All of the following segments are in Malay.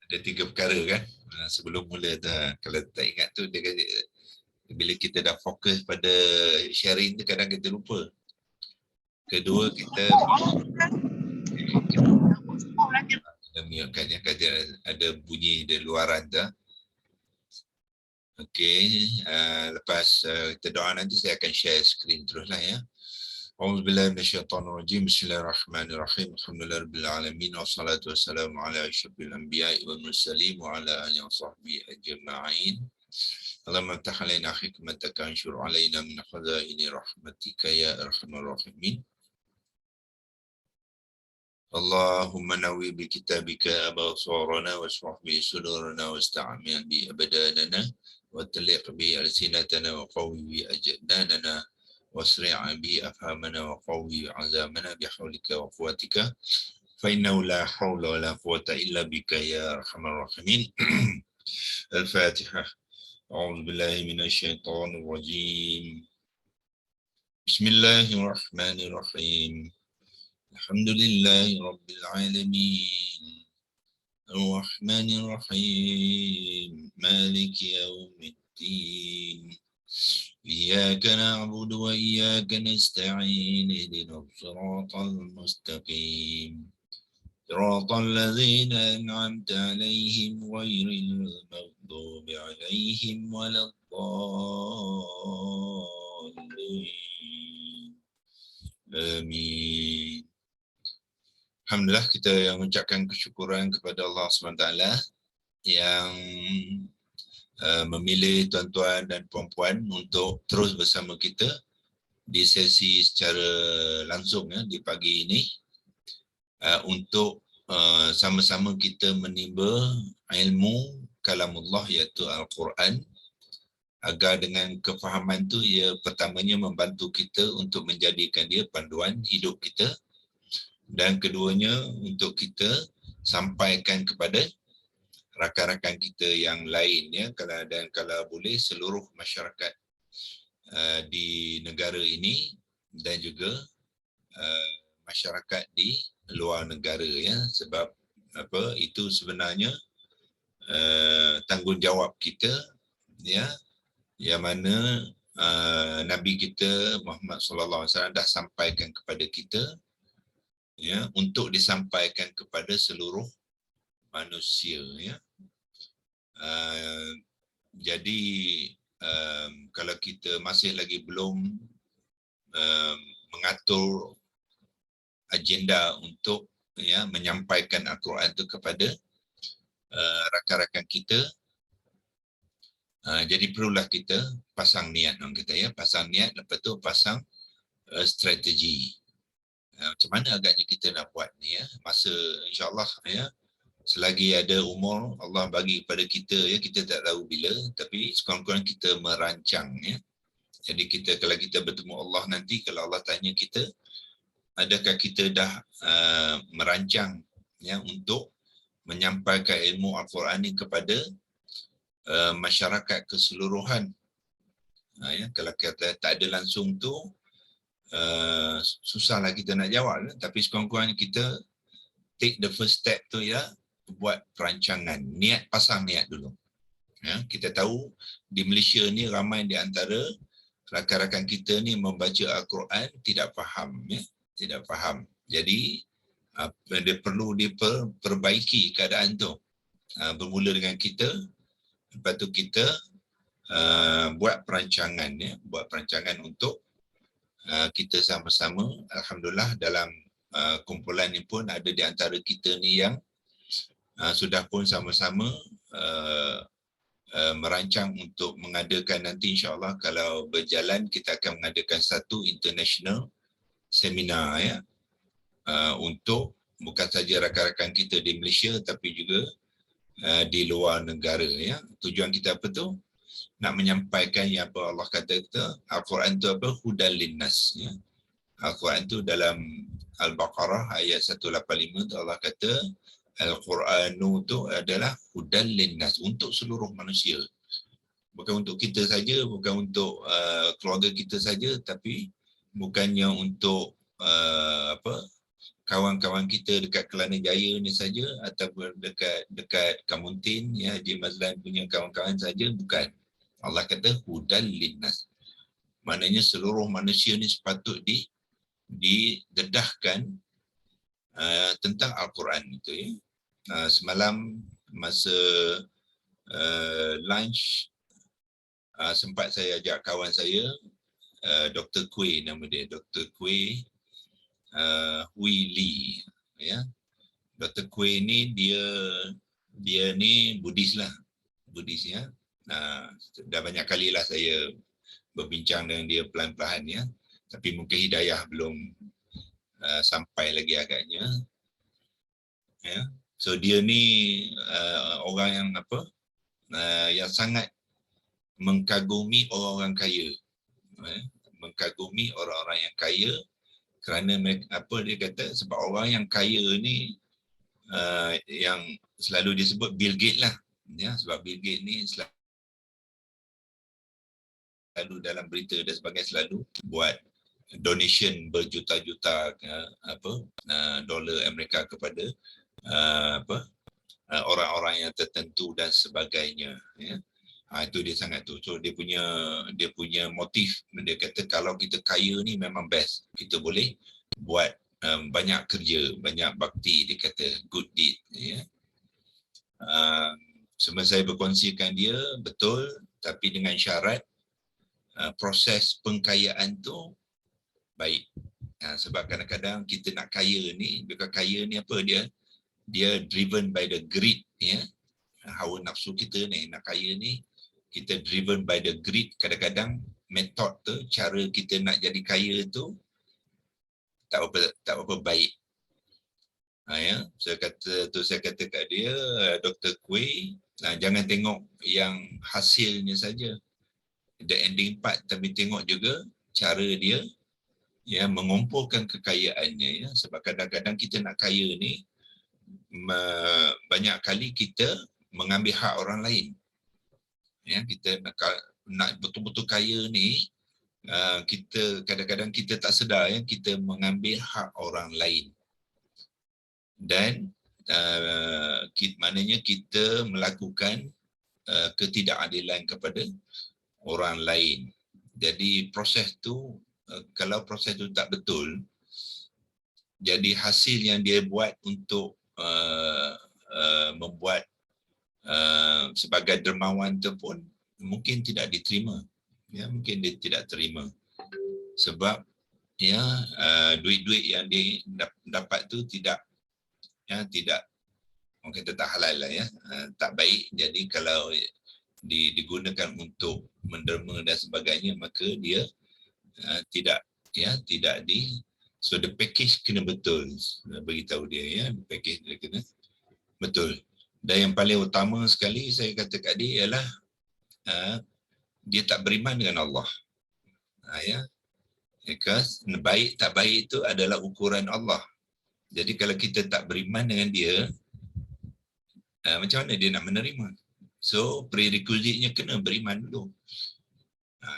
ada 3 perkara kan. Sebelum mula tu, kalau tak ingat tu dia kata, bila kita dah fokus pada sharing tu kadang kita lupa. Kedua, kita mute kan, ada bunyi di luaran tu. Okey, lepas kita doa nanti saya akan share screen teruslah ya. A'udzubillahi minasyaitonirrajim. Bismillahirrahmanirrahim. Alhamdulillahirabbil alamin wassalatu wassalamu ala asyrafil anbiya'i wal mursalin wa ala alihi washabbihi ajma'in. Allahumma iftah alaina hikmataka anshur alaina min khazaini rahmatika ya arhamar rahimin. Allahumma nawi bi kitabika absarana washrah bi sudurana wasta'mil bi abdanana wa taliq bi alsinatana wa qawi bi ajdanana wasri' bi afhamana wa qawi azamana bi hawlika wa quwwatika fa innahu la hawla wa la quwwata illa bika ya arhamar rahimin. Al-Fatihah. A'udzu billahi minasy syaithanir rajim. Bismillahirrahmanirrahim. Alhamdulillahi rabbil alamin. Ar-Rahmanir Rahim. Maliki yaumiddin. Iyyaka na'budu wa iyyaka nasta'in. Ihdinas siratal mustaqim. Siratal ladzina an'amta 'alaihim ghairil maghdubi 'alaihim waladdallin. Amin. Alhamdulillah, kita yang mengucapkan kesyukuran kepada Allah SWT yang memilih tuan-tuan dan puan-puan untuk terus bersama kita di sesi secara langsung ya, di pagi ini untuk sama-sama kita menimba ilmu kalamullah iaitu Al-Quran, agar dengan kefahaman tu ia pertamanya membantu kita untuk menjadikan dia panduan hidup kita, dan keduanya untuk kita sampaikan kepada rakan-rakan kita yang lain ya, kalau boleh seluruh masyarakat di negara ini dan juga masyarakat di luar negara ya, sebab apa, itu sebenarnya tanggungjawab kita ya, yang mana Nabi kita Muhammad sallallahu alaihi wasallam dah sampaikan kepada kita ya, untuk disampaikan kepada seluruh manusia ya. Jadi kalau kita masih lagi belum mengatur agenda untuk ya menyampaikan Al-Quran itu kepada rakan-rakan kita, jadi perlulah kita pasang niat orang kita ya, pasang niat, lepas tu pasang strategi. Macam mana agaknya kita nak buat ni ya, masa insyaAllah ya, selagi ada umur Allah bagi kepada kita ya, kita tak tahu bila, tapi sekurang-kurang kita merancang ya. Jadi kita, kalau kita bertemu Allah nanti, kalau Allah tanya kita, adakah kita dah merancang ya untuk menyampaikan ilmu Al-Quran ini kepada masyarakat keseluruhan. Ya, kalau kita tak ada langsung tu, susahlah kita nak jawab, tapi sekurang-kurangnya kita take the first step tu ya, buat perancangan, niat, pasang niat dulu. Ya, kita tahu di Malaysia ni ramai di antara rakan-rakan kita ni membaca Al-Quran tidak faham ya, tidak faham. Jadi dia perlu diperbaiki keadaan tu. Bermula dengan kita, lepas tu kita buat perancangan ya, buat perancangan untuk kita sama-sama. Alhamdulillah dalam kumpulan ni pun ada di antara kita ni yang sudah pun sama-sama merancang untuk mengadakan nanti insyaAllah, kalau berjalan kita akan mengadakan satu international seminar ya, untuk bukan saja rakan-rakan kita di Malaysia tapi juga di luar negara ya. Tujuan kita apa tu? Nak menyampaikan yang apa Allah kata kita, Al-Quran tu apa? Hudan linnas ya. Al-Quran tu dalam Al-Baqarah ayat 185 tu Allah kata Al-Quranu tu adalah hudan linnas, untuk seluruh manusia. Bukan untuk kita saja, bukan untuk keluarga kita saja, tapi bukannya untuk kawan-kawan kita dekat Kelana Jaya ni saja atau dekat Kamuntin, ya, Haji Mazlan punya kawan-kawan saja, bukan. Allah kata hudal linnas. Maknanya seluruh manusia ni sepatut didedahkan tentang Al-Quran itu, ya. Semalam masa lunch sempat saya ajak kawan saya, Dr. Kui nama dia, Dr. Kui Hui Lee, ya. Dr. Kui ni dia ni Buddhis lah, Buddhis, ya. Dah banyak kali lah saya berbincang dengan dia pelan-pelan, ya. Tapi mungkin hidayah belum sampai lagi agaknya, ya. So dia ni orang yang yang sangat mengkagumi orang-orang kaya, mengkagumi orang-orang yang kaya, kerana mereka, dia kata, sebab orang yang kaya ni yang selalu disebut Bill Gates lah, ya, sebab Bill Gates ni selalu dalam berita dan sebagainya selalu buat donation berjuta-juta dolar Amerika kepada orang-orang yang tertentu dan sebagainya, ya. Itu dia sangat tu. So dia punya motif, dia kata kalau kita kaya ni memang best, kita boleh buat banyak kerja, banyak bakti, dia kata good deed, ya. Semua saya berkongsikan dia betul, tapi dengan syarat proses pengkayaan tu baik. Sebab kadang-kadang kita nak kaya ni, bukan kaya ni apa dia driven by the greed, ya. Hawa nafsu kita ni nak kaya ni, kita driven by the greed. Kadang-kadang metod tu, cara kita nak jadi kaya tu tak apa baik. Ya, saya kata kat dia, Dr. Kui, jangan tengok yang hasilnya saja, the ending part, tapi tengok juga cara dia, ya, mengumpulkan kekayaannya, ya. Sebab kadang-kadang kita nak kaya ni, banyak kali kita mengambil hak orang lain, ya. Kita nak betul-betul kaya ni, kita kadang-kadang kita tak sedar, ya, kita mengambil hak orang lain, dan maknanya kita melakukan ketidakadilan kepada orang lain. Jadi proses tu, kalau proses tu tak betul, jadi hasil yang dia buat untuk membuat sebagai dermawan tu pun mungkin tidak diterima, ya, mungkin dia tidak terima, sebab, ya, duit-duit yang dia dapat tu tidak orang kata tak halal lah, ya, tak baik. Jadi kalau digunakan untuk menderma dan sebagainya, maka dia tidak so the package kena betul, beritahu dia, ya, package dia kena betul. Dan yang paling utama sekali saya kata kat dia ialah dia tak beriman dengan Allah, ya. Because baik tak baik itu adalah ukuran Allah. Jadi kalau kita tak beriman dengan dia, macam mana dia nak menerima? So prerequisite-nya kena beriman dulu.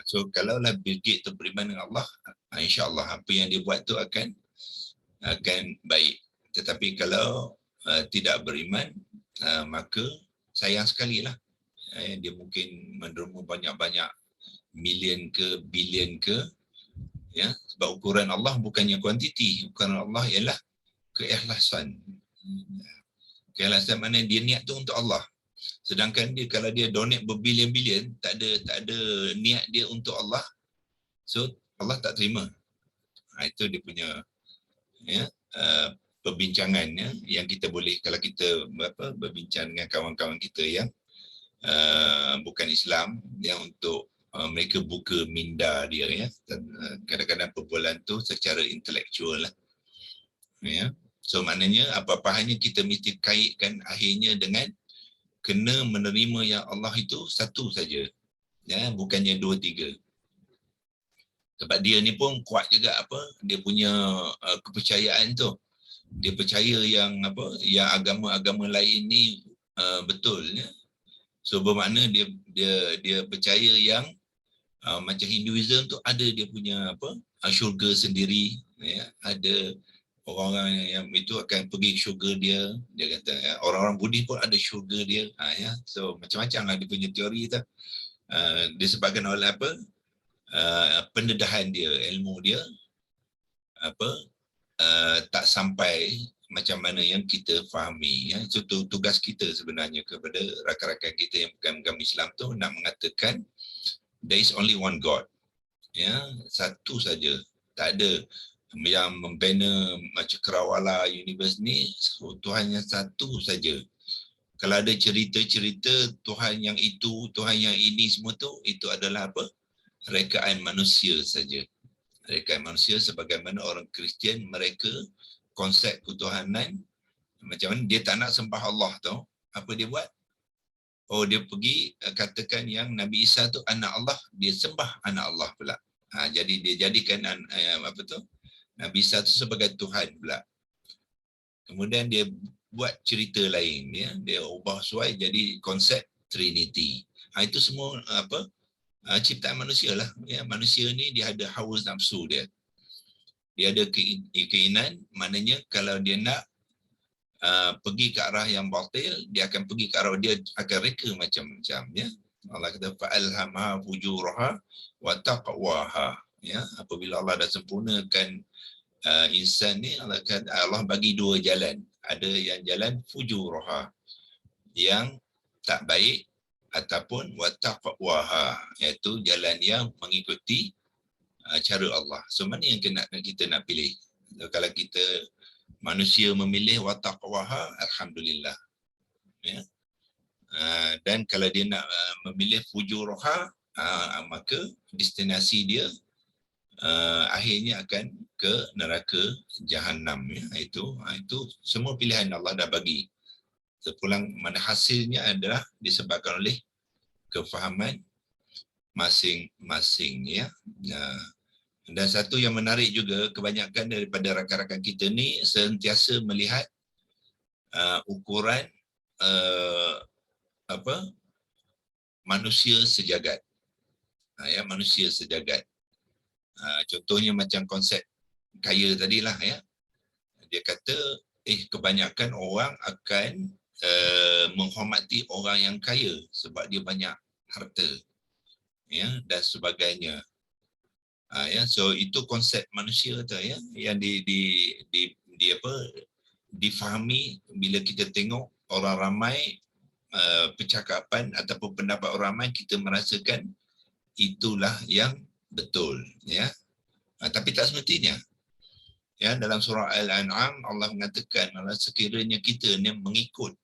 So kalaulah Bill Gates tu beriman dengan Allah, insya-Allah apa yang dia buat tu akan baik. Tetapi kalau tidak beriman, maka sayang sekali lah. Dia mungkin menderma banyak-banyak million ke billion ke, ya. Sebab ukuran Allah bukannya kuantiti, ukuran Allah ialah keikhlasan. Keikhlasan mana dia niat tu untuk Allah. Sedangkan dia kalau dia donate berbilion-bilion, tak ada niat dia untuk Allah, so Allah tak terima. Itu dia punya, ya, perbincangannya yang kita boleh, kalau kita berbincang dengan kawan-kawan kita yang bukan Islam, yang untuk mereka buka minda dia, ya. Kadang-kadang perbualan tu secara intelektual lah, ya. So maknanya apa-apa hanya kita mesti kaitkan akhirnya dengan kena menerima yang Allah itu satu saja, ya, bukannya dua tiga. Sebab dia ni pun kuat juga dia punya kepercayaan tu. Dia percaya yang yang agama-agama lain ni betul, ya. So bermakna dia percaya yang macam Hinduism tu ada dia punya syurga sendiri, ya, ada Orang-orang yang itu akan pergi syurga dia. Dia kata orang-orang budi pun ada syurga dia. Ya. So macam-macam lah dia punya teori tu. Disebabkan oleh apa? Pendedahan dia, ilmu dia apa tak sampai macam mana yang kita fahami. Ya. So tugas kita sebenarnya kepada rakan-rakan kita yang bukan agama Islam tu nak mengatakan there is only one God. Ya, satu saja. Tak ada yang membina macam Kerawala Universe ni, Tuhan yang satu saja. Kalau ada cerita-cerita Tuhan yang itu, Tuhan yang ini semua tu, itu adalah apa? Rekaan manusia saja. Rekaan manusia sebagaimana orang Kristian, mereka konsep ketuhanan macam mana dia tak nak sembah Allah tau. Apa dia buat? Oh, dia pergi katakan yang Nabi Isa tu anak Allah, dia sembah anak Allah pula. Jadi dia jadikan apa tu? Nabi Isa tu sebagai Tuhan pula. Kemudian dia buat cerita lain, ya. Dia ubah suai jadi konsep Trinity. Itu semua apa? Ciptaan manusia lah. Ya, manusia ni dia ada hawa nafsu dia. Dia ada keinginan, maknanya kalau dia nak pergi ke arah yang batil, dia akan pergi ke arah, dia akan reka macam-macam, ya. Allah kata fa'alhamaha fujuraha wa taqwaha, ya. Apabila Allah dah sempurnakan insan ni, Allah bagi dua jalan. Ada yang jalan fujuraha, yang tak baik, ataupun wa taqwaha, iaitu jalan yang mengikuti cara Allah. So mana yang kita nak pilih? Kalau kita manusia memilih wa taqwaha, alhamdulillah, ya. Dan kalau dia nak memilih fujuraha, maka destinasi dia akhirnya akan ke neraka Jahannam, ya. Itu semua pilihan Allah dah bagi. Sepulang mana hasilnya adalah disebabkan oleh kefahaman masing-masing, ya. Dan satu yang menarik juga, kebanyakan daripada rakan-rakan kita ni sentiasa melihat ukuran manusia sejagat. Ya, manusia sejagat. Contohnya macam konsep kaya tadilah, ya. Dia kata kebanyakan orang akan menghormati orang yang kaya sebab dia banyak harta, ya, dan sebagainya. Ya, so itu konsep manusia tu, ya, yang difahami bila kita tengok orang ramai percakapan ataupun pendapat orang ramai, kita merasakan itulah yang betul, ya. Tapi tak semestinya. Ya, dalam surah Al-An'am Allah mengatakan kalau sekiranya kita ni mengikut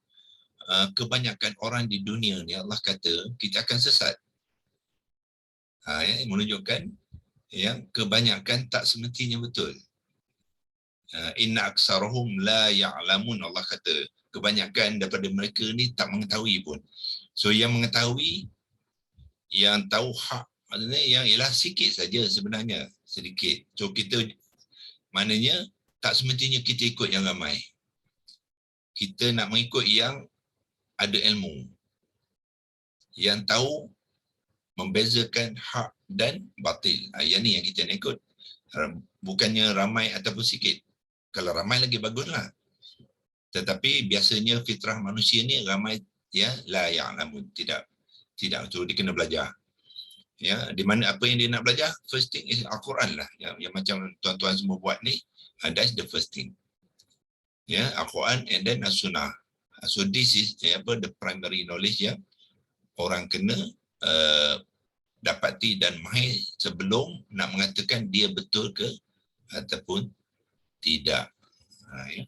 kebanyakan orang di dunia ni, Allah kata kita akan sesat. Ya, menunjukkan yang kebanyakan tak semestinya betul. Inna aksarahum la ya'lamun, Allah kata kebanyakan daripada mereka ni tak mengetahui pun. So yang mengetahui, yang tahu hak, maksudnya yang ialah sikit saja sebenarnya, sedikit. So kita maknanya tak semestinya kita ikut yang ramai. Kita nak mengikut yang ada ilmu, yang tahu membezakan hak dan batil. Yang ni yang kita nak ikut. Bukannya ramai ataupun sikit. Kalau ramai lagi baguslah. Tetapi biasanya fitrah manusia ni ramai, ya, la ya'lamun, tidak tu dia kena belajar. Ya, di mana apa yang dia nak belajar? First thing is Al-Quran lah. Yang macam tuan-tuan semua buat ni, that's the first thing. Ya, Al-Quran and then As-Sunnah. So this is the primary knowledge yang orang kena dapati dan mahir sebelum nak mengatakan dia betul ke ataupun tidak. Ya.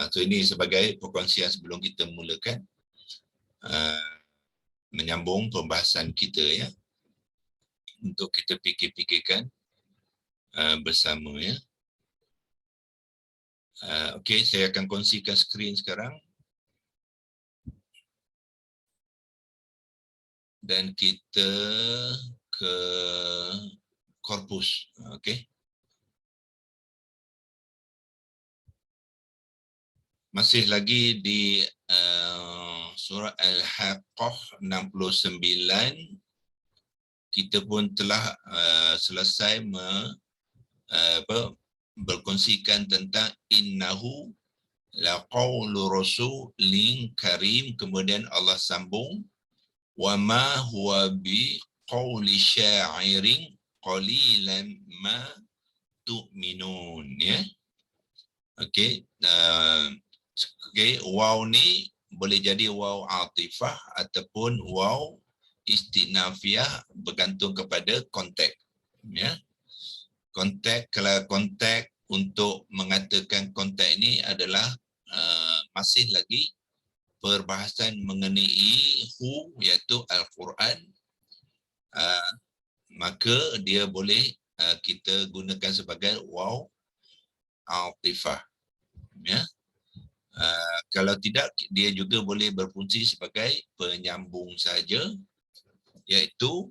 So ini sebagai perkongsian sebelum kita mulakan menyambung pembahasan kita, ya, untuk kita fikir-fikirkan bersama, ya. Okey, saya akan kongsikan skrin sekarang dan kita ke korpus. Okey. Masih lagi di surah Al-Haqqah 69. Kita pun telah selesai berkongsikan tentang innahu laqaulu rasulin karim, kemudian Allah sambung wa ma huwa bi qauli sya'irin qalilan ma tu'minun, ya. Okey, waw ni boleh jadi waw atifah ataupun waw istinafiyah, bergantung kepada konteks, ya. Konteks, kalau konteks untuk mengatakan konteks ini adalah masih lagi perbahasan mengenai hu, iaitu Al-Quran, maka dia boleh kita gunakan sebagai waw atifah, ya. Kalau tidak, dia juga boleh berfungsi sebagai penyambung saja, iaitu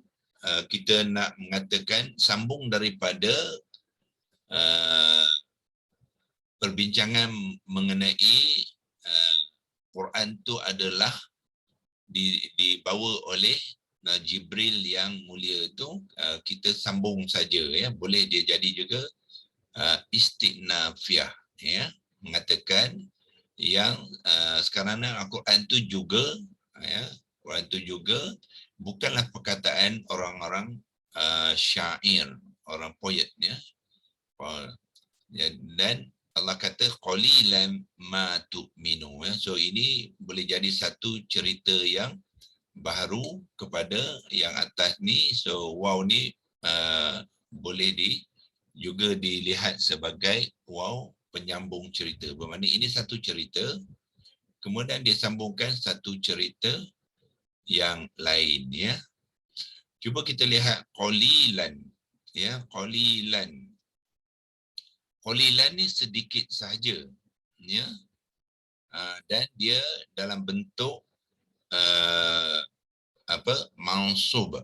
kita nak mengatakan sambung daripada perbincangan mengenai Quran tu adalah dibawa oleh Jibril yang mulia itu, kita sambung saja, ya. Boleh dia jadi juga istighnafiyah, ya, mengatakan yang sekarang Al-Quran tu juga, ya, Quran tu juga bukanlah perkataan orang-orang syair, orang poet, ya. Dan Allah kata qalilan ma tu'minu, ya. So ini boleh jadi satu cerita yang baru kepada yang atas ni. So waw ni boleh juga dilihat sebagai waw penyambung cerita. Bermakna ini satu cerita, kemudian dia sambungkan satu cerita yang lain, ya. Cuba kita lihat qalilan, ya, qalilan. Qalilan ni sedikit sahaja, ya. Dan dia dalam bentuk mansub,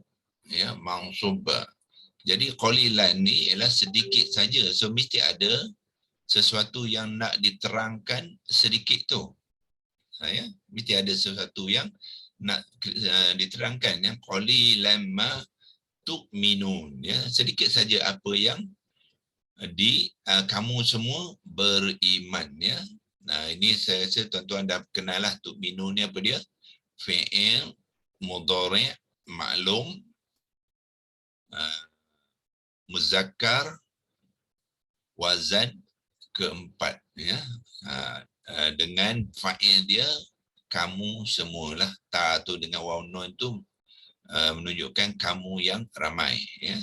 ya, mansub. Jadi qalilan ni ialah sedikit saja. So mesti ada sesuatu yang nak diterangkan sedikit tu. Ya, mesti ada sesuatu yang nak diterangkan, ya. Qalilan ma tu'minun, ya, sedikit saja apa yang kamu semua beriman, ya. Nah, ini saya rasa tuan-tuan dah kenal lah tu'minun ni apa dia. Fi'il mudhari' maklum muzakkar wazan keempat, ya. Dengan fa'il dia kamu semualah. Ta tu dengan waw nun tu menunjukkan kamu yang ramai, ya.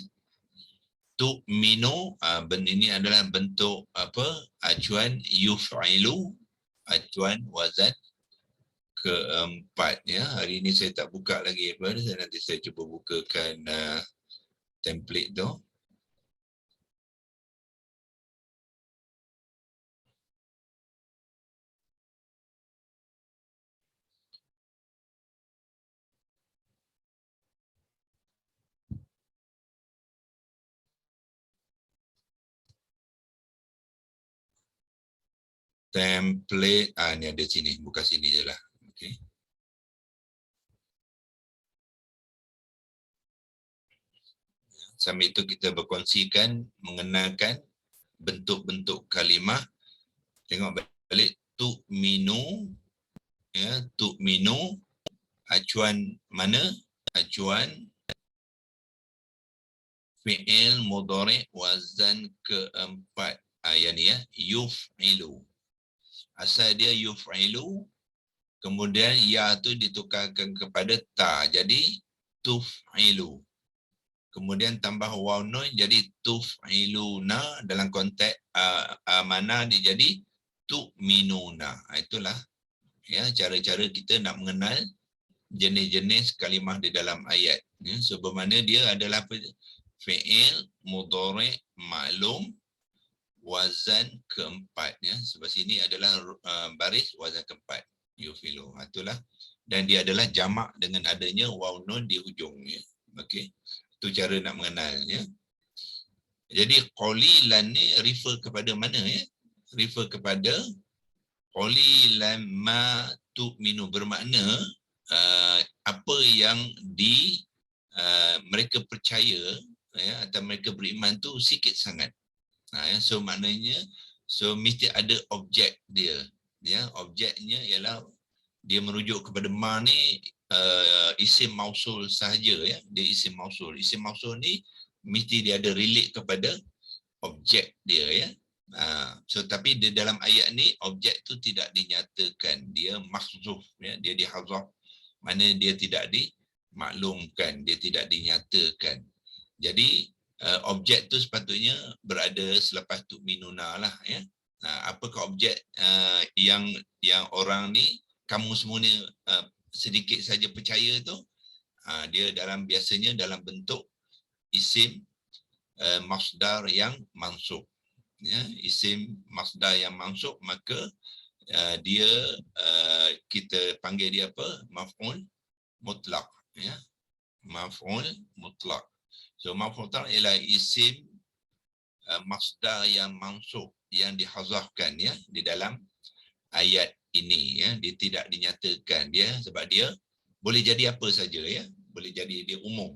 Tu'minu, ini adalah bentuk acuan yuf'ilu, acuan wazan keempat, ya. Hari ini saya tak buka lagi nanti saya cuba bukakan template tu. Template, ni ada sini, buka sini je lah. Okay. Sambil itu kita berkongsikan mengenalkan bentuk-bentuk kalimah. Tengok balik, tu'minu, ya, tu'minu, acuan mana? Acuan fi'il mudhari' wazan keempat. Yang ni, ya, yuf'ilu. Asal dia yuf'ilu, kemudian ya tu ditukarkan kepada ta, jadi tuf'ilu. Kemudian tambah waw nun jadi tuf'iluna, dalam konteks mana dia jadi tu'minuna. Itulah, ya, cara-cara kita nak mengenal jenis-jenis kalimah di dalam ayat, ya. So bermakna dia adalah fi'il mudhari' maklum wazan keempat, ya. Sebab sini adalah baris wazan keempat, yufilu. Itulah, dan dia adalah jamak dengan adanya waw nun di hujungnya. Okey, itu cara nak mengenalnya. Jadi qalilan ni refer kepada mana, ya? Refer kepada qalilan ma tu'minu, bermakna apa yang mereka percaya, ya, atau mereka beriman tu sikit sangat. Ya, so maknanya mesti ada objek dia. Ya, objeknya ialah dia merujuk kepada ma ni isim mausul sahaja ya. Dia isim mausul. Isim mausul ni mesti dia ada relate kepada objek dia ya. So tapi di dalam ayat ni objek tu tidak dinyatakan, dia mahzuf ya, dia dihazaf. Mana dia tidak dimaklumkan, dia tidak dinyatakan. Jadi objek tu sepatutnya berada selepas tu minuna lah ya. Apakah objek yang orang ni kamu semua ni sedikit saja percaya tu? Dia biasanya dalam bentuk isim masdar yang mansub. Ya, isim masdar yang mansub, maka dia kita panggil dia apa? Maf'ul mutlaq ya. Maf'ul mutlaq. So maf'ul mutlaq ialah isim masdar yang mansub yang dihazafkan ya di dalam ayat ini ya. Dia tidak dinyatakan dia sebab dia boleh jadi apa saja ya. Boleh jadi dia umum.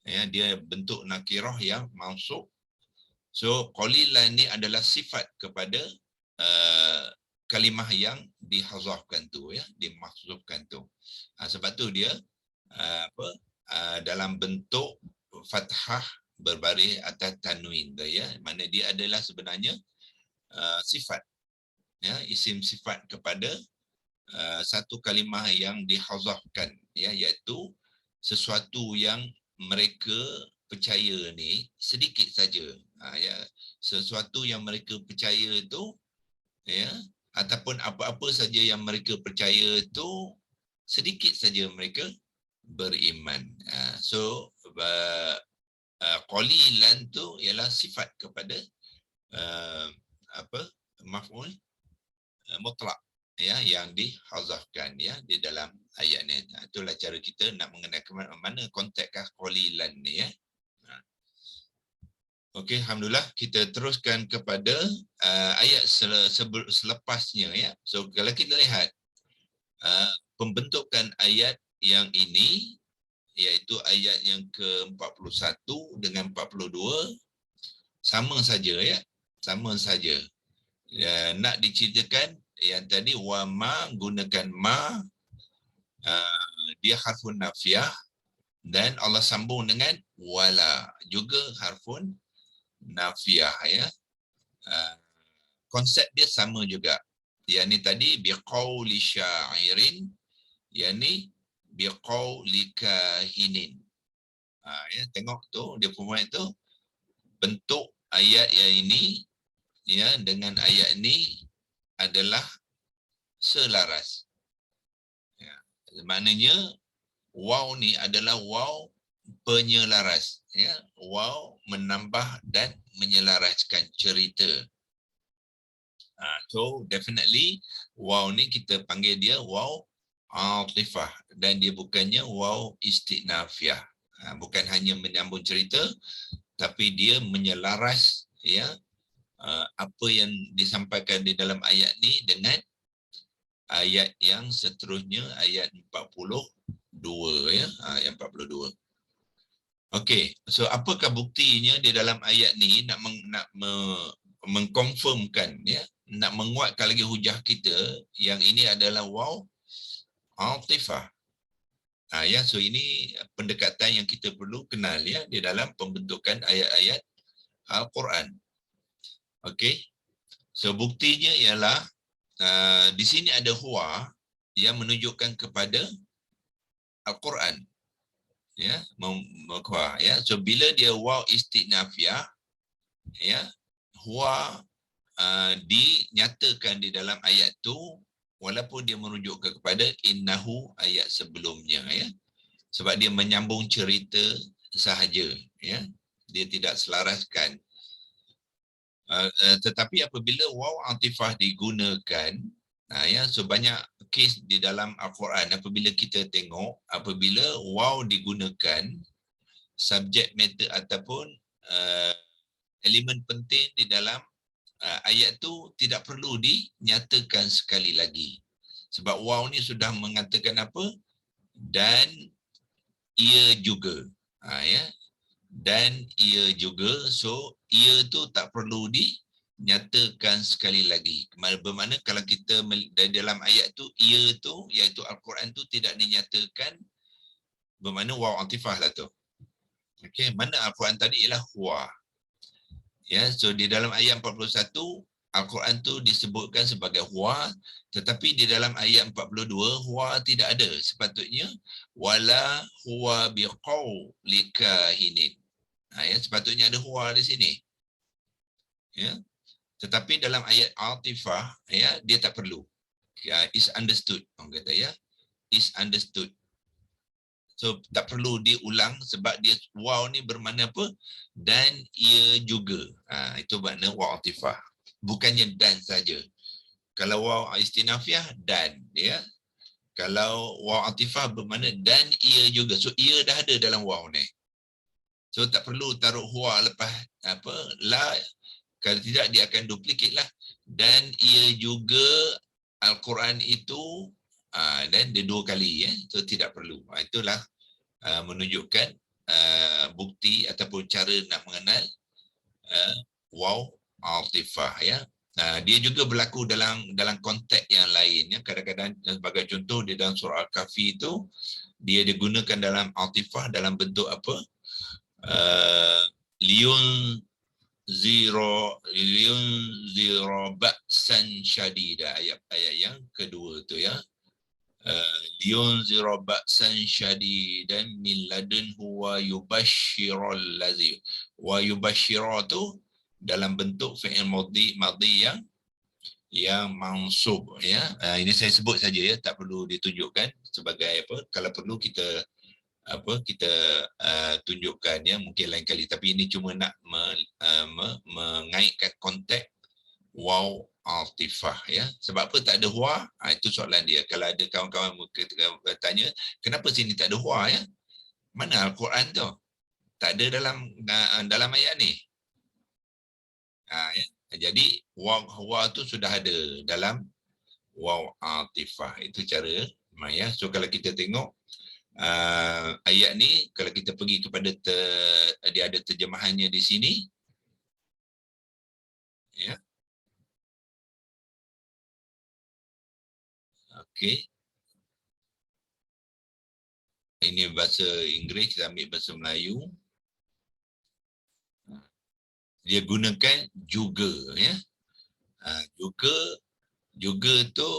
Ya, dia bentuk nakirah yang mansub. So qalilan ni adalah sifat kepada kalimah yang dihazafkan tu ya, dimahzufkan tu. Sebab tu dia dalam bentuk fathah berbaris atas tanwin tu ya, mana dia adalah sebenarnya sifat ya, isim sifat kepada satu kalimah yang dihazafkan ya, iaitu sesuatu yang mereka percaya ni sedikit saja ya, sesuatu yang mereka percaya itu ya, ataupun apa-apa saja yang mereka percaya itu sedikit saja mereka beriman. So qalilan tu ialah sifat kepada maf'ul mutlaq ya, yang dihazafkan ya di dalam ayat ni. Itulah cara kita nak mengenal mana konteksnya qalilan ni ya. Okey, alhamdulillah, kita teruskan kepada ayat selepasnya ya. So kalau kita lihat pembentukan ayat yang ini, iaitu ayat yang ke-41 dengan 42 sama saja ya, sama saja. Nak diceritakan yang tadi wa ma, gunakan ma, dia harfun nafiah, dan Allah sambung dengan wala, juga harfun nafiah ya. Konsep dia sama juga. Yang ni tadi biqauli syairin, yang ni biqauli kahinin. Ya, tengok tu dia format tu, bentuk ayat yang ini ya dengan ayat ini adalah selaras. Ya, maknanya waw ni adalah waw penyelaras ya, waw menambah dan menyelaraskan cerita. So definitely waw ni kita panggil dia waw atifah, dan dia bukannya waw istinafiyah. Bukan hanya menyambung cerita, tapi dia menyelaras ya apa yang disampaikan di dalam ayat ni dengan ayat yang seterusnya, ayat 42 ya, ayat 42. Okey, so apakah buktinya di dalam ayat ni nak mengkonfirmkan ya, nak menguatkan lagi hujah kita yang ini adalah waw atifah. Ya, so ini pendekatan yang kita perlu kenal ya di dalam pembentukan ayat-ayat Al-Quran. Okey. So buktinya ialah di sini ada huwa yang menunjukkan kepada Al-Quran. Ya, ya. So bila dia waw istinafiyah ya, huwa dinyatakan di dalam ayat tu walaupun dia merujuk kepada innahu ayat sebelumnya ya. Sebab dia menyambung cerita sahaja ya. Dia tidak selaraskan. Tetapi apabila waw atifah digunakan ya, so banyak kes di dalam Al-Quran apabila kita tengok, apabila waw digunakan, subjek matter ataupun elemen penting di dalam ayat tu tidak perlu dinyatakan sekali lagi. Sebab waw ni sudah mengatakan apa? Dan ia juga. Ya. dan ia juga. So ia tu tak perlu dinyatakan sekali lagi. Bermakna kalau kita dalam ayat tu, ia tu iaitu Al-Quran tu tidak dinyatakan, bermakna waw atifah lah tu. Okey, mana Al-Quran tadi ialah huwa. Ya, so di dalam ayat 41 Al-Quran tu disebutkan sebagai huwa, tetapi di dalam ayat 42 huwa tidak ada. Sepatutnya wala huwa biqauli kahinin. Ya, sepatutnya ada huwa di sini. Ya. Tetapi dalam ayat atifah ya, dia tak perlu. Ya, is understood orang kata ya. Is understood. So tak perlu diulang sebab dia waw ni bermakna apa? Dan ia juga. Itu makna waw atifah. Bukannya dan saja. Kalau waw istinafiah dan ya. Kalau waw atifah bermakna dan ia juga. So ia dah ada dalam waw ni. So tak perlu taruh huwa lepas apa la, kalau tidak dia akan duplicate lah. Dan ia juga Al-Quran itu dan dia dua kali ya. So tidak perlu. Itulah menunjukkan bukti ataupun cara nak mengenal waw atifah ya. Dia juga berlaku dalam konteks yang lain ya. Kadang-kadang sebagai contoh di dalam surah Al-Kahfi itu dia digunakan dalam atifah dalam bentuk apa? Liun zero ba'san syadida, ayat yang kedua tu ya. Liun zero ba'san syadidan min ladunhu wa yubashshirul ladzi. Wa yubashshira tu dalam bentuk fi'il madhi yang mansub ya. Ini saya sebut saja ya, tak perlu ditunjukkan sebagai apa. Kalau perlu kita tunjukkan ya, mungkin lain kali, tapi ini cuma nak mengaitkan konteks waw atifah ya. Sebab apa tak ada huwa? Itu soalan dia. Kalau ada kawan-kawan bertanya kenapa sini tak ada huwa ya, mana Al-Quran tu tak ada dalam ayat ni ya. Jadi huwa tu sudah ada dalam waw atifah. Itu cara ya. So kalau kita tengok ayat ni, kalau kita pergi kepada dia ada terjemahannya di sini ya. Okey, ini bahasa Inggeris, kita ambil bahasa Melayu. Dia gunakan juga ya. Juga tu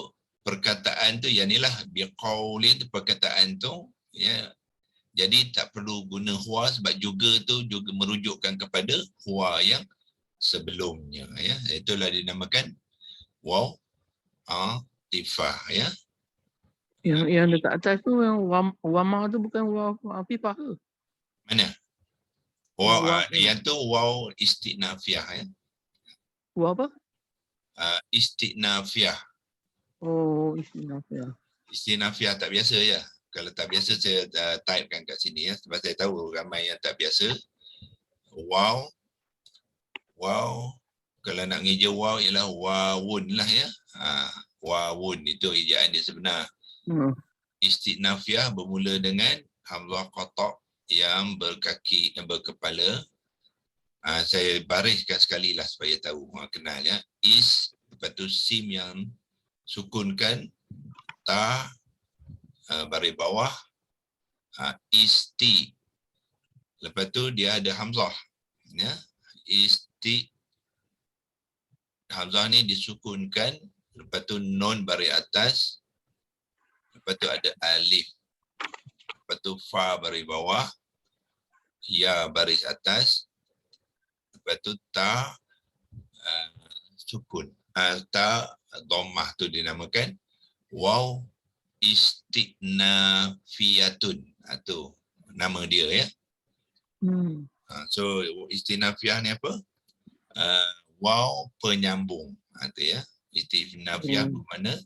perkataan tu yang inilah biqaulin tu perkataan tu ya. Jadi tak perlu guna huwa sebab juga tu juga merujukkan kepada huwa yang sebelumnya ya. Itulah dinamakan waw atifah ya. Yang dekat atas tu yang wama tu bukan waw atifah ke? Mana? Yang tu waw istinafiah ya. Waw apa? Istinafiah. Oh, istinafiah. Istinafiah tak biasa ya. Kalau tak biasa saya typekan kat sini ya, sebab saya tahu ramai yang tak biasa. Waw. Kalau nak ngeja waw ialah wawun lah ya. Wawun itu ejaan dia sebenar. Istinafiah bermula dengan hamzah qata' yang berkepala. Saya bariskan sekali lah supaya tahu, kenal ya. Lepas tu sim yang sukunkan, ta baris bawah, isti. Lepas tu dia ada hamzah ya. Isti, hamzah ni disukunkan, lepas tu nun baris atas, lepas tu ada alif, lepas tu fa baris bawah, ya baris atas, lepas tu ta sukun. Ta dhammah tu dinamakan waw istinafiyatun. Tu nama dia ya. So istinafiah ni apa? Waw penyambung. Tu ya. Istinafiah bermakna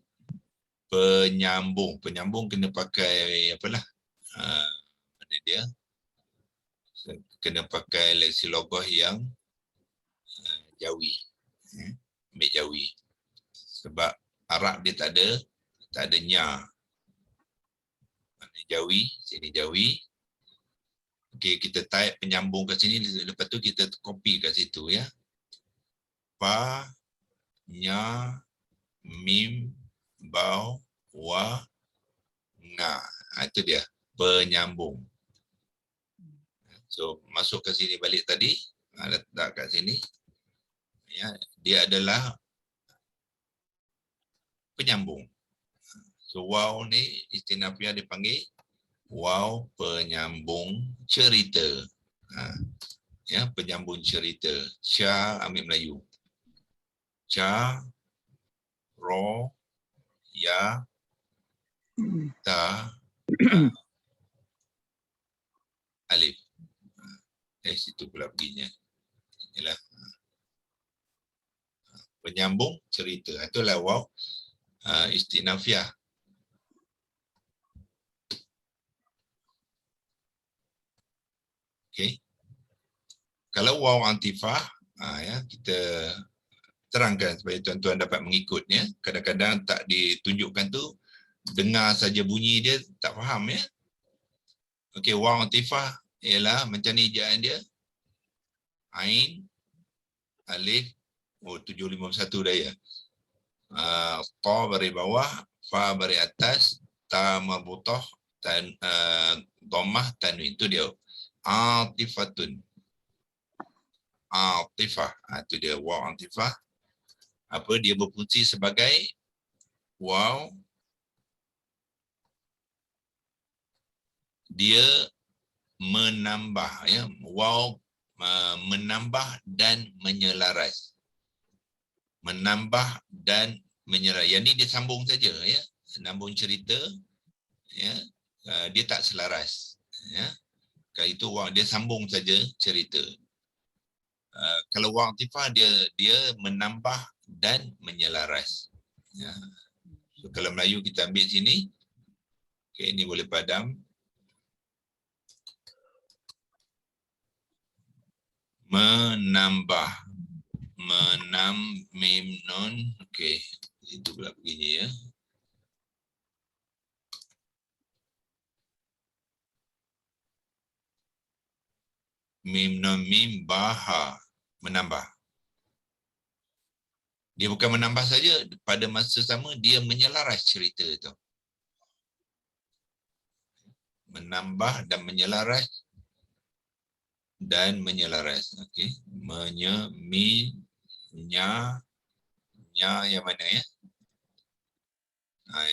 penyambung. Penyambung kena pakai apalah? Mana dia? Kena pakai leksi logah yang Jawi. Ambil Jawi. Sebab Arab dia tak ada nya. Mana Jawi, sini Jawi. Okey, kita type penyambung kat sini, lepas tu kita copy kat situ ya. Pa, nya, mim, bau, wa, nga. Itu dia, penyambung. So, masuk ke sini balik tadi, letak kat sini. Ya, dia adalah penyambung. So, waw ni istinafiah dipanggil waw penyambung cerita. Ya, penyambung cerita. Cha ambil Melayu. Cha, ro, ya, ta, alif. Situ pula perginya. Yalah. Penyambung cerita. Itulah waw istinafiah. Okey. Kalau waw antifah, ya, kita terangkan supaya tuan-tuan dapat mengikutnya. Kadang-kadang tak ditunjukkan tu, dengar saja bunyi dia tak faham ya. Okey, waw antifah ialah macam ni ejaan dia. Ain, alif, 751 dah ya. Ta bari bawah, fa bari atas, ta marbutah, tan dhammah, tanwin. Itu dia. Atifatun. Atifah. Itu dia waw antifah. Apa dia berfungsi sebagai waw, dia menambah ya, waw menambah dan menyelaras. Menambah dan menyelaras. Yang ni dia sambung saja ya, sambung cerita ya, dia tak selaras ya. Kalau itu waw dia sambung saja cerita. Kalau waw antifah dia menambah dan menyelaras. Ya. So, kalau Melayu kita ambil sini, okay, ini boleh padam. Menambah, mim nun, okey, itu pula begini ya. Mim nun mim baha, menambah. Dia bukan menambah saja, pada masa sama dia menyelaras cerita itu. Menambah dan menyelaras. Okey, nya yang mana ya?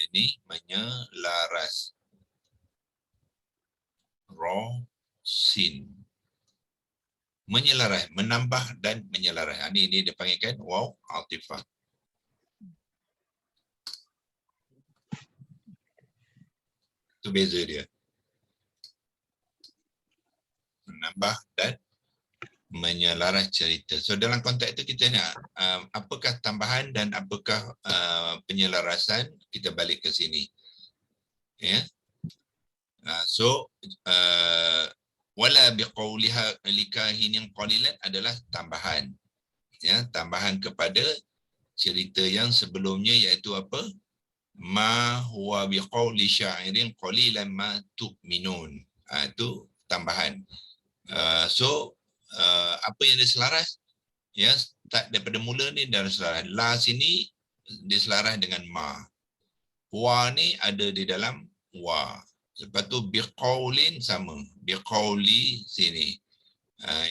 Ini menyelaras. Ro, sin. Menyelaras, menambah dan menyelaras. Ini dia panggilkan waw atifah. Itu beza dia. Menambah dan menyelaras cerita. So dalam konteks itu kita nak apakah tambahan dan apakah penyelarasan, kita balik ke sini. Ya. So wala biqauliha likahinin qalilan adalah tambahan. Ya, tambahan kepada cerita yang sebelumnya, iaitu apa? Ma huwa biqauli sya'irin qalilan ma tu'minun. Itu tambahan. So apa yang dia selaras? Ya, start daripada mula ni dah selaras. La sini dia selaras dengan ma. Wa ni ada di dalam wa. Lepas tu biqaulin sama. Biqauli sini.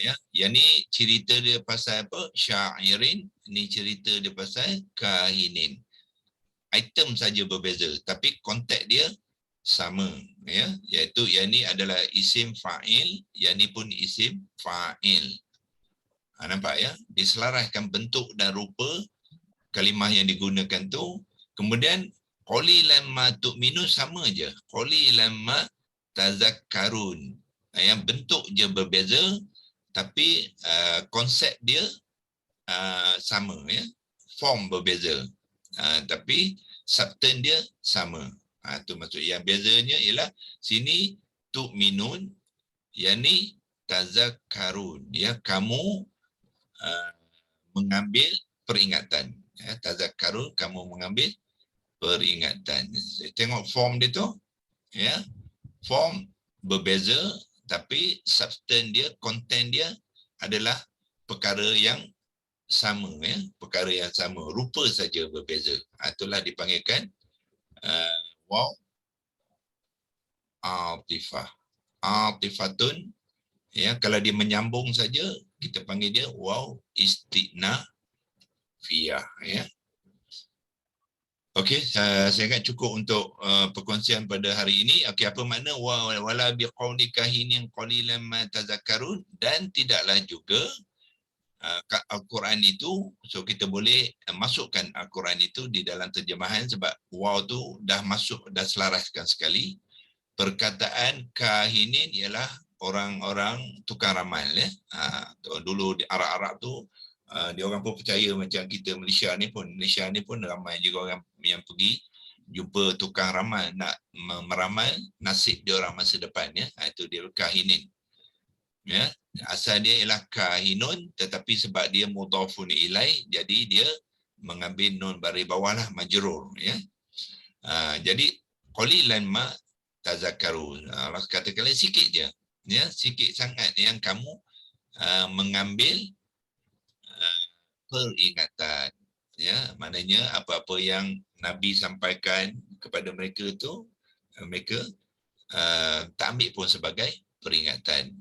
Ya, yang ni cerita dia pasal apa? Sya'irin. Ni cerita dia pasal kahinin. Item saja berbeza, tapi konteks dia sama ya, iaitu yang ni adalah isim fa'il, yang ni pun isim fa'il. Nampak ya, diselaraskan bentuk dan rupa kalimah yang digunakan tu. Kemudian qalilan ma tu'minun sama je, qalilan ma tazakkarun. Yang bentuk je berbeza, tapi konsep dia sama ya, form berbeza, tapi substance dia sama. Itu maksud yang bezanya ialah sini tu'minun, yang ni tazakkarun, ya, kamu mengambil peringatan. Ya, tazakkarun, kamu mengambil peringatan. Tengok form dia tu, ya, form berbeza tapi substance dia, content dia adalah perkara yang sama, ya, perkara yang sama, rupa saja berbeza. Itulah dipanggilkan waw atifah. Atifatun, ya, kalau dia menyambung saja kita panggil dia waw istinafiyah, ya. Okey, saya ingat cukup untuk perkongsian pada hari ini. Okey, apa makna wala biqauli kahinin qalilan ma tazakkarun, dan tidaklah juga Al-Quran itu, so kita boleh masukkan Al-Quran itu di dalam terjemahan sebab waw tu dah masuk, dah selaraskan sekali. Perkataan kahinin ialah orang-orang tukang ramal, ya. Dulu di Arab-Arab tu dia orang pun percaya macam kita Malaysia ni pun ramai juga orang yang pergi jumpa tukang ramal nak meramal nasib dia orang masa depan, ya. Itu dia kahinin, ya. Asal dia ialah kahinun, tetapi sebab dia mudhafun ilai, jadi dia mengambil nun baris bawah lah, majrur, ya. Jadi qalilan ma tazakkarun, Allah katakan sikit je, ya, sikit sangat yang kamu mengambil peringatan, ya. Maknanya apa-apa yang Nabi sampaikan kepada mereka tu mereka tak ambil pun sebagai peringatan.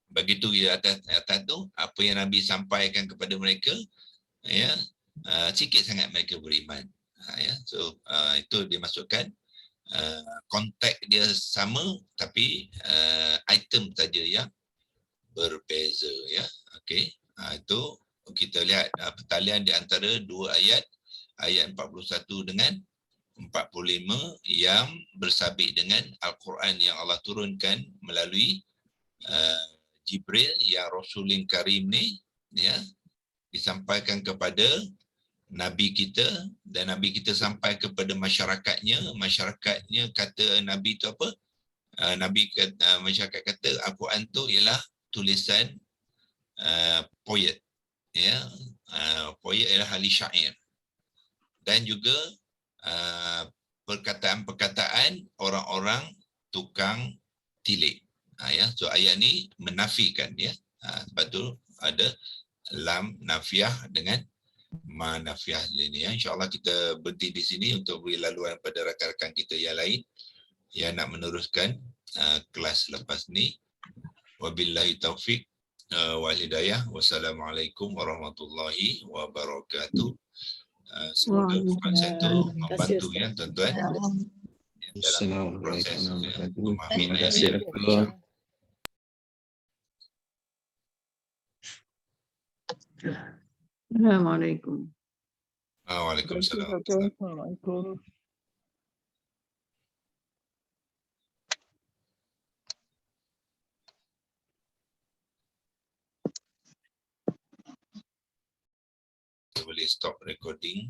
Begitu di atas tu, apa yang Nabi sampaikan kepada mereka, ya, sikit sangat mereka beriman, ya. So itu dimasukkan konteks dia sama, tapi item saja yang berbeza, ya. Okey, itu kita lihat pertalian di antara dua ayat 41 dengan 45 yang bersabit dengan Al-Quran yang Allah turunkan melalui Jibril yang Rasulin Karim ni, ya, disampaikan kepada Nabi kita, dan Nabi kita sampai kepada masyarakatnya kata Nabi itu apa? Nabi kata, masyarakat kata Al-Quran tu ialah tulisan poet, ya. Poet ialah ahli syair, dan juga perkataan-perkataan orang-orang tukang tilik. Ya, so ayat ni menafikan, ya. Sebab tu ada lam nafiah dengan ma nafiah ini, ya. InsyaAllah kita berhenti di sini untuk beri laluan pada rakan-rakan kita yang lain yang nak meneruskan kelas lepas ni. Wabillahi taufiq wal hidayah. Wassalamualaikum warahmatullahi wabarakatuh. Semoga perkongsian itu membantu, ya, tuan-tuan, dalam proses memahami ayat ini. Assalamualaikum. Waalaikumsalam. Assalamualaikum. Boleh stop recording.